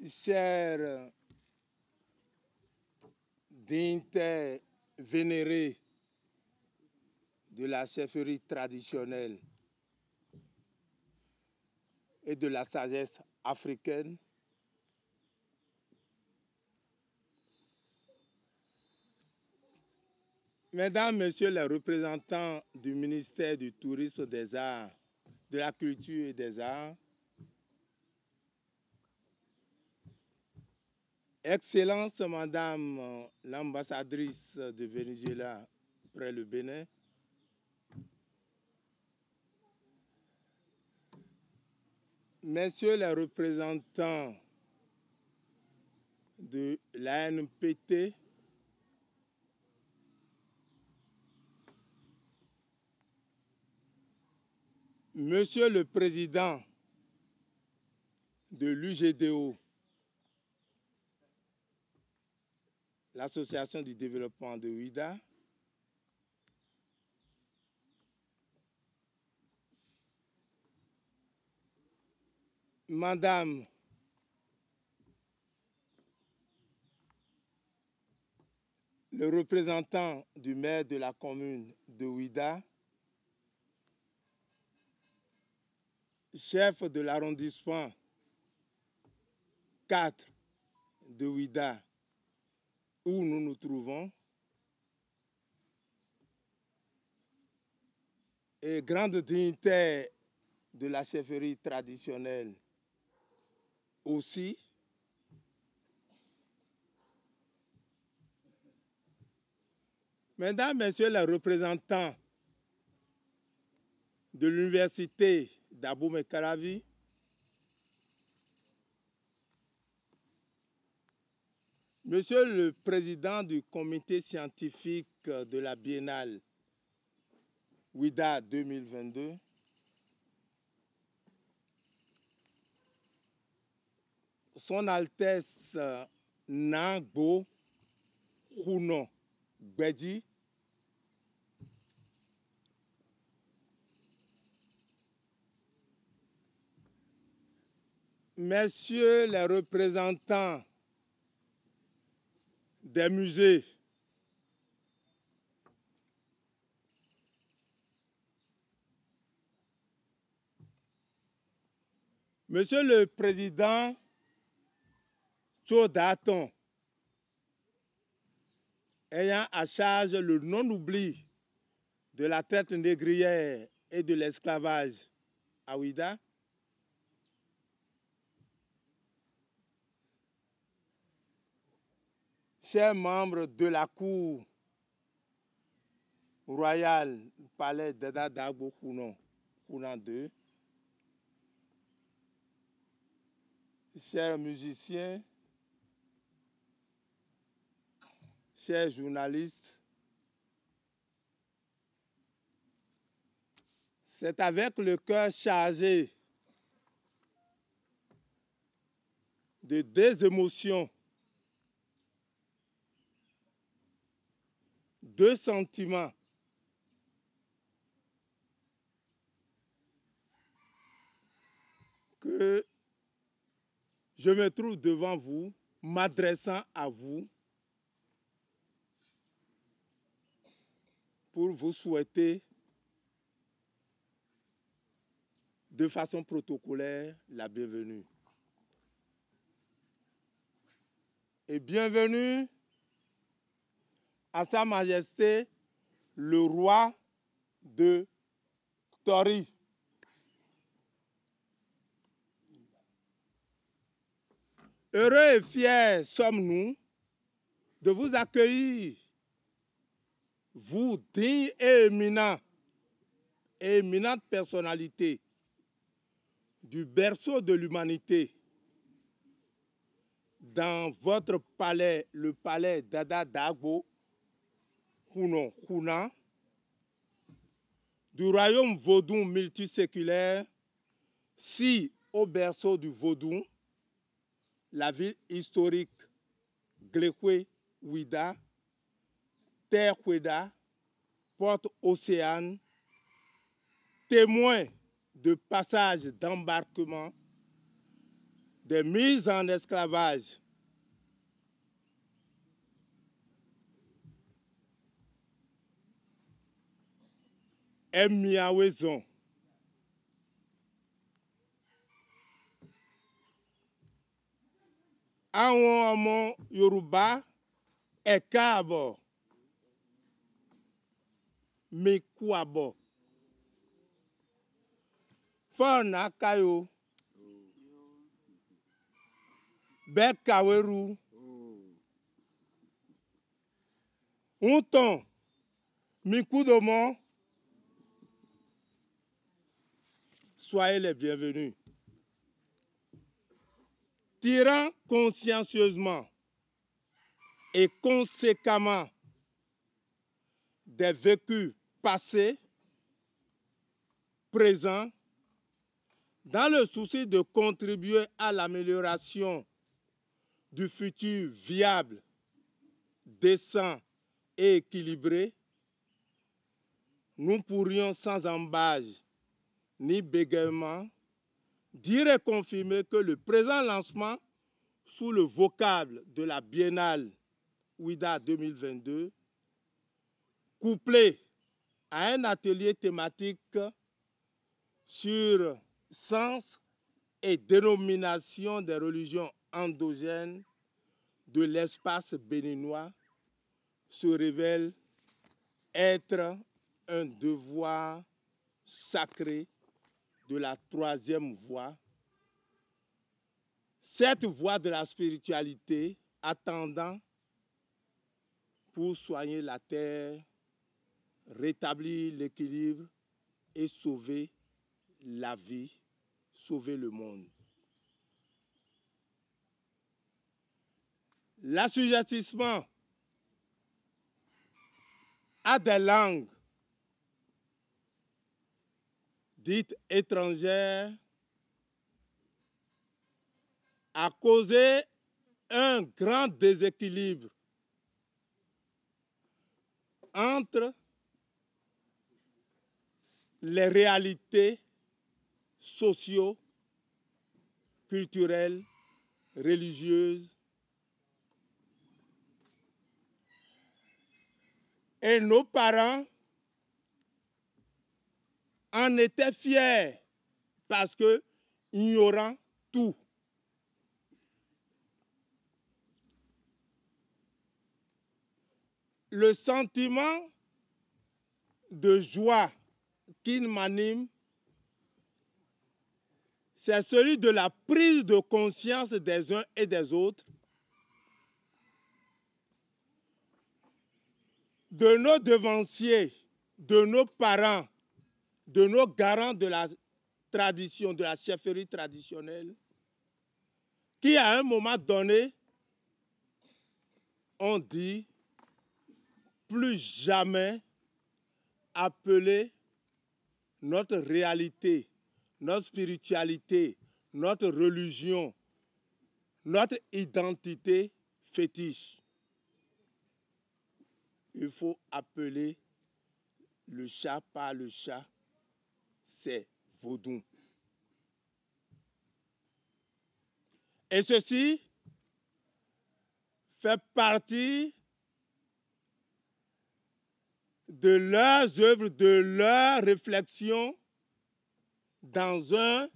chers dignitaires vénérés de la chefferie traditionnelle et de la sagesse africaine, Mesdames, Messieurs les représentants du ministère du Tourisme, des Arts, de la Culture et des Arts, Excellence Madame l'ambassadrice de Venezuela près le Bénin, Messieurs les représentants de l'ANPT, Monsieur le Président de l'UGDO, l'Association du développement de Ouidah, Madame le représentant du maire de la commune de Ouidah, chef de l'arrondissement 4 de Ouidah, où nous nous trouvons, et grande dignitaire de la chefferie traditionnelle aussi, Mesdames, Messieurs les représentants de l'université d'Abomey-Calavi, Monsieur le Président du comité scientifique de la Biennale Ouidah 2022, Son Altesse Nangbo Kounon Gbedi, Messieurs les représentants des musées, Monsieur le Président Tchodaton, ayant à charge le non-oubli de la traite négrière et de l'esclavage à Ouidah, chers membres de la Cour royale Palais Dada Dagbo Kounon, Kounan II, chers musiciens, chers journalistes, c'est avec le cœur chargé de deux émotions, deux sentiments que je me trouve devant vous, m'adressant à vous pour vous souhaiter de façon protocolaire la bienvenue. Et bienvenue à Sa Majesté le roi de Tori. Heureux et fiers sommes-nous de vous accueillir, vous dignes et éminentes personnalités du berceau de l'humanité, dans votre palais, le palais Dada Dagbo Kounon Kouna, du royaume vaudou multiséculaire, si au berceau du vaudou, la ville historique Glekwe Ouidah, terre Ouidah, porte océane, témoin de passage d'embarquement des mises en esclavage. Est mis à raison. Àwọn ọmọ Yorùbá ẹ káàbọ̀ mi kú àbọ̀ fọ́ọ̀nù akáyò bẹ́ẹ̀ kàwé ru ń tàn mi kú dòmọ́. Soyez les bienvenus. Tirant consciencieusement et conséquemment des vécus passés, présents, dans le souci de contribuer à l'amélioration du futur viable, décent et équilibré, nous pourrions sans embâche ni bégaiement dire et confirmer que le présent lancement sous le vocable de la Biennale Ouida 2022, couplé à un atelier thématique sur sens et dénomination des religions endogènes de l'espace béninois, se révèle être un devoir sacré de la troisième voie, cette voie de la spiritualité attendant pour soigner la terre, rétablir l'équilibre et sauver la vie, sauver le monde. L'assujettissement à des langues dites étrangères a causé un grand déséquilibre entre les réalités socio-culturelles, religieuses et nos parents en étaient fiers parce que ignorant tout. Le sentiment de joie qui m'anime, c'est celui de la prise de conscience des uns et des autres, de nos devanciers, de nos parents, de nos garants de la tradition, de la chefferie traditionnelle, qui à un moment donné ont dit plus jamais appeler notre réalité, notre spiritualité, notre religion, notre identité fétiche. Il faut appeler le chat par le chat, c'est vaudou. Et ceci fait partie de leurs œuvres, de leurs réflexions dans un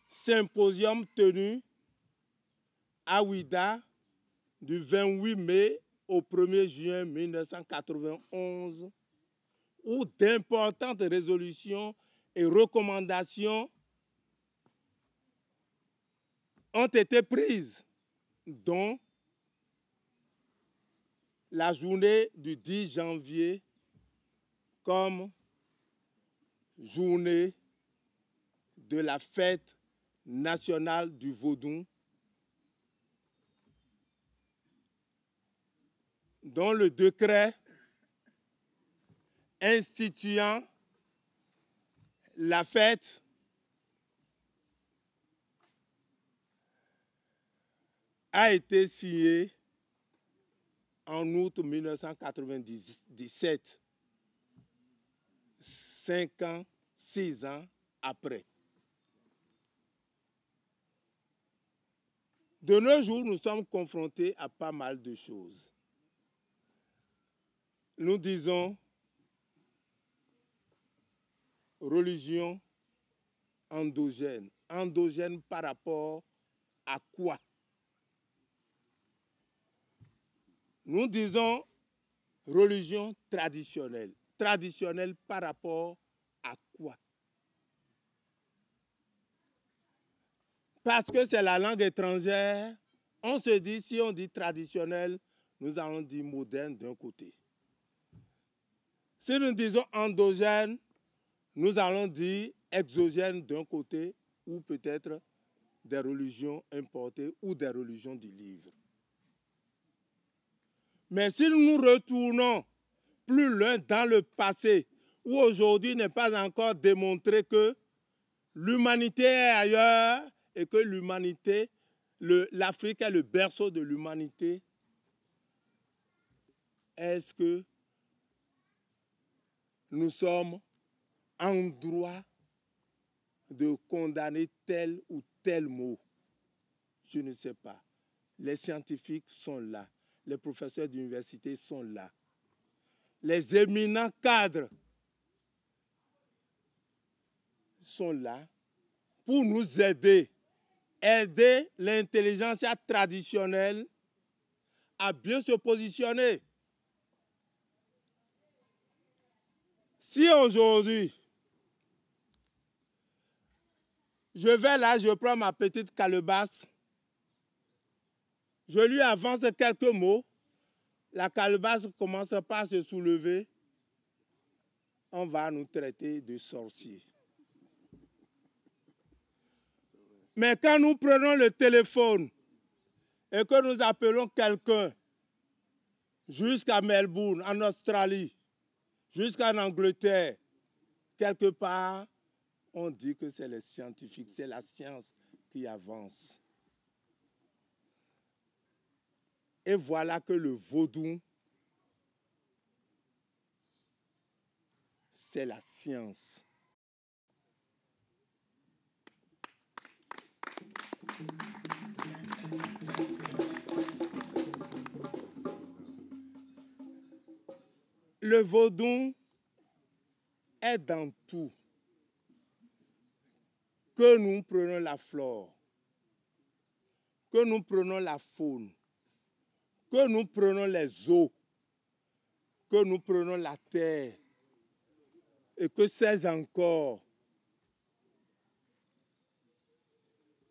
symposium tenu à Ouida du 28 mai au 1er juin 1991, où d'importantes résolutions et recommandations ont été prises, dont la journée du 10 janvier comme journée de la fête nationale du vaudou, dont le décret instituant la fête a été signé en août 1997, 6 ans après. De nos jours, nous sommes confrontés à pas mal de choses. Nous disons religion endogène. Endogène par rapport à quoi? Nous disons religion traditionnelle. Traditionnelle par rapport à quoi? Parce que c'est la langue étrangère, on se dit, si on dit traditionnel, nous allons dire moderne d'un côté. Si nous disons endogène, nous allons dire exogène d'un côté, ou peut-être des religions importées ou des religions du livre. Mais si nous nous retournons plus loin dans le passé, où aujourd'hui n'est pas encore démontré que l'humanité est ailleurs et que l'humanité, l'Afrique est le berceau de l'humanité, est-ce que nous sommes en droit de condamner tel ou tel mot? Je ne sais pas. Les scientifiques sont là. Les professeurs d'université sont là. Les éminents cadres sont là pour nous aider. Aider l'intelligentsia traditionnelle à bien se positionner. Si aujourd'hui, je vais là, je prends ma petite calebasse, je lui avance quelques mots, la calebasse commence pas à se soulever, on va nous traiter de sorciers. Mais quand nous prenons le téléphone et que nous appelons quelqu'un jusqu'à Melbourne, en Australie, jusqu'en Angleterre, quelque part, on dit que c'est les scientifiques, c'est la science qui avance. Et voilà que le vaudou, c'est la science. Le vaudou est dans tout. Que nous prenons la flore, que nous prenons la faune, que nous prenons les eaux, que nous prenons la terre, et que sais-je encore,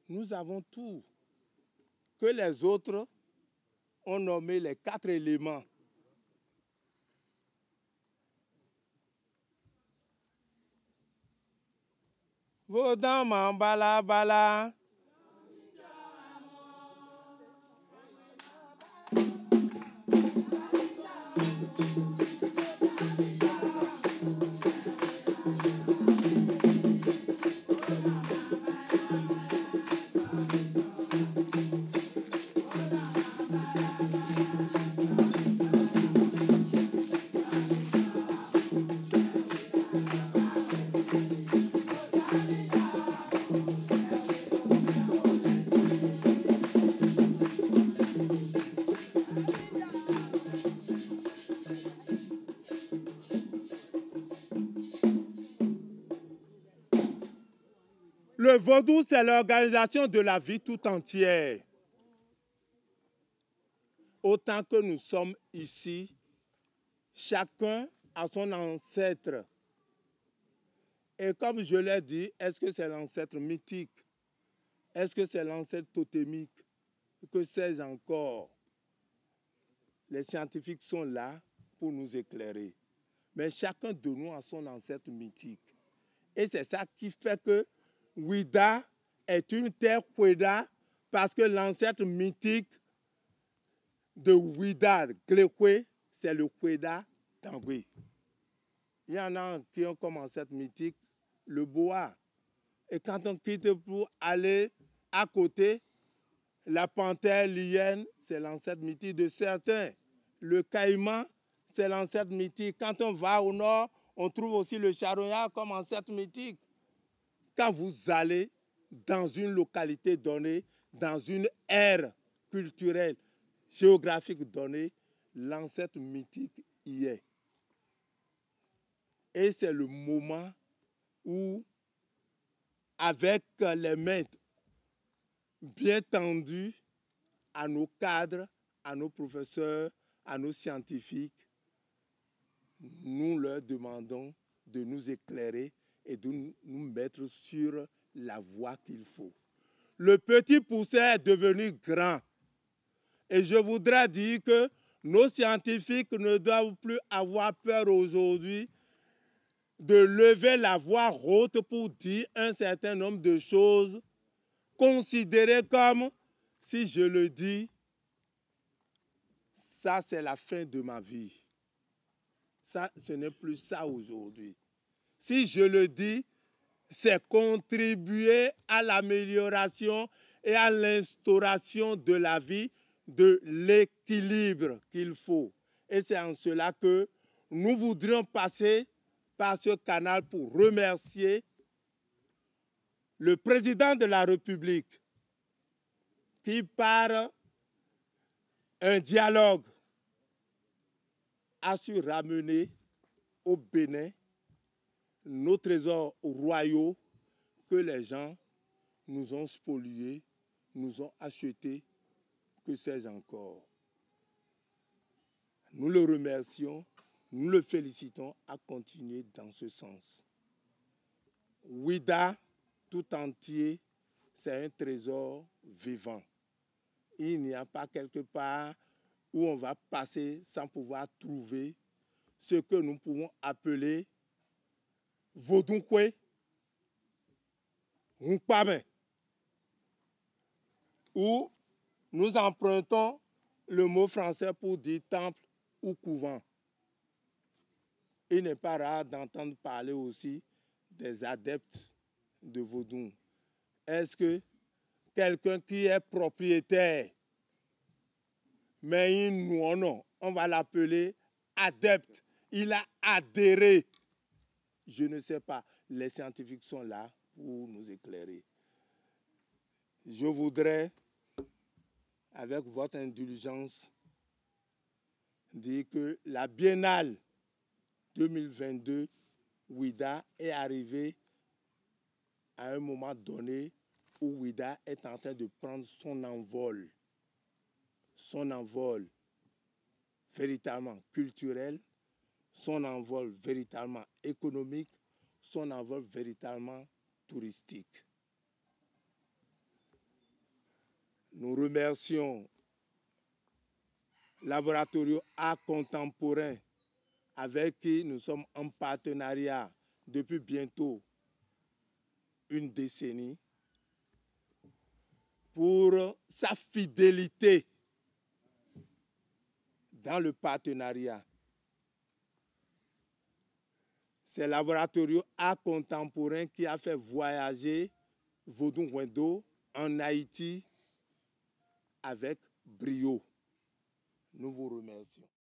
nous avons tout. Que les autres ont nommé les 4 éléments. Vodan mambala bala. Le vaudou, c'est l'organisation de la vie tout entière. Autant que nous sommes ici, chacun a son ancêtre. Et comme je l'ai dit, est-ce que c'est l'ancêtre mythique? Est-ce que c'est l'ancêtre totémique? Que sais-je encore? Les scientifiques sont là pour nous éclairer. Mais chacun de nous a son ancêtre mythique. Et c'est ça qui fait que Ouida est une terre Kweda, parce que l'ancêtre mythique de Ouida, Glekwe, c'est le Kweda Tangwe. Il y en a qui ont comme ancêtre mythique le boa. Et quand on quitte pour aller à côté, la panthère l'hyène, c'est l'ancêtre mythique de certains. Le caïman, c'est l'ancêtre mythique. Quand on va au nord, on trouve aussi le charognard comme ancêtre mythique. Quand vous allez dans une localité donnée, dans une ère culturelle, géographique donnée, l'ancêtre mythique y est. Et c'est le moment où, avec les mains bien tendues à nos cadres, à nos professeurs, à nos scientifiques, nous leur demandons de nous éclairer et de nous mettre sur la voie qu'il faut. Le petit pousset est devenu grand. Et je voudrais dire que nos scientifiques ne doivent plus avoir peur aujourd'hui de lever la voix haute pour dire un certain nombre de choses considérées comme, si je le dis, ça c'est la fin de ma vie. Ça, ce n'est plus ça aujourd'hui. Si je le dis, c'est contribuer à l'amélioration et à l'instauration de la vie, de l'équilibre qu'il faut. Et c'est en cela que nous voudrions passer par ce canal pour remercier le président de la République qui, par un dialogue, a su ramener au Bénin nos trésors royaux que les gens nous ont spoliés, nous ont achetés, que sais-je encore. Nous le remercions, nous le félicitons à continuer dans ce sens. Ouida, tout entier, c'est un trésor vivant. Il n'y a pas quelque part où on va passer sans pouvoir trouver ce que nous pouvons appeler Vodounkwe, Nkpame, où nous empruntons le mot français pour dire temple ou couvent. Il n'est pas rare d'entendre parler aussi des adeptes de Vodou. Est-ce que quelqu'un qui est propriétaire, mais non, on va l'appeler adepte, il a adhéré? Je ne sais pas, les scientifiques sont là pour nous éclairer. Je voudrais, avec votre indulgence, dire que la Biennale 2022, Ouida, est arrivée à un moment donné où Ouida est en train de prendre son envol véritablement culturel, son envol véritablement économique, son envol véritablement touristique. Nous remercions Laboratoire Art Contemporain avec qui nous sommes en partenariat depuis bientôt une décennie pour sa fidélité dans le partenariat. C'est Laboratoire Art Contemporain qui a fait voyager Vodou-Wendo en Haïti avec brio. Nous vous remercions.